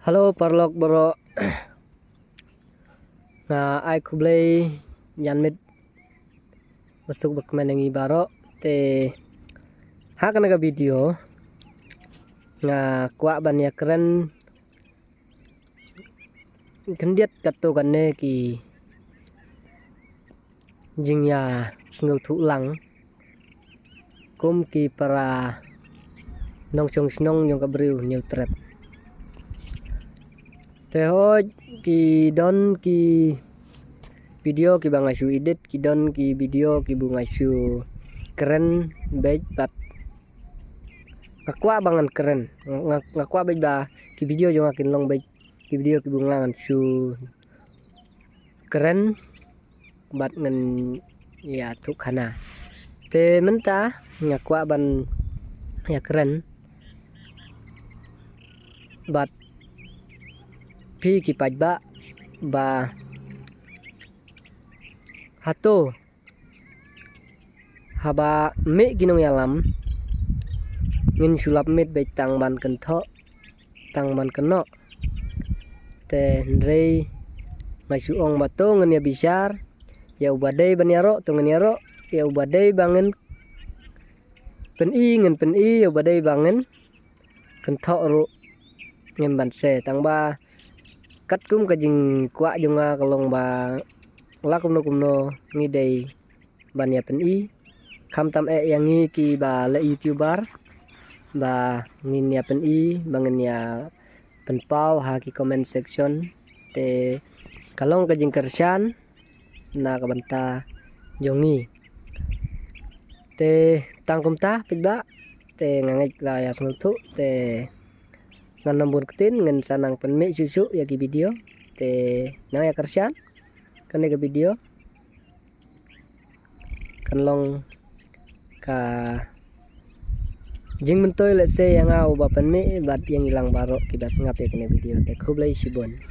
Halo parlok bro. Nah, ai kublay nyanmit masuk bakmenangi baro te hak naga video nga kwa ban ya keren kendiat kato kanne ki jingya sngau thu lang kum ki para nong chong snong yung kabriu neutret te ho ki don ki video ki bangasu edit ki don ki video ki bungasu keren baik bat ngakwa bangan keren ngakwa baik ba ki video jo ngakin long baik ki video ki bungangan su keren bat ngen ya thuk khana te menta ngakwa ban ya keren bat pi ki pajba ba hato haba me ginong yalam ngin sulap met baik tang ban kentho tang ban keno te ndrei masu ong bato ngin ya bisar ya ubadai banyaro to ngin yaro ya ubadai bangen pen i ya ubadai bangen kentho ro ngin ban se tang ba kat kum kajing kwa junga kalong ba la kumno ngi dei ban ya pen i kham tam e yang ngi ki ba le youtuber ba ngin ya pen i bangen ya pen pau ha ki comment section te kalong kajing kersan na ka banta jongi te tangkum ta pigba te ngangai la ya snutu te ngan nombor ketin ngan sanang penme susu ya ki video te nang ya kersan kan ke video kan long ka jing mentoy let's say yang au ba penme bat yang hilang baro ki bas ngap ya kene video te khublai sibon.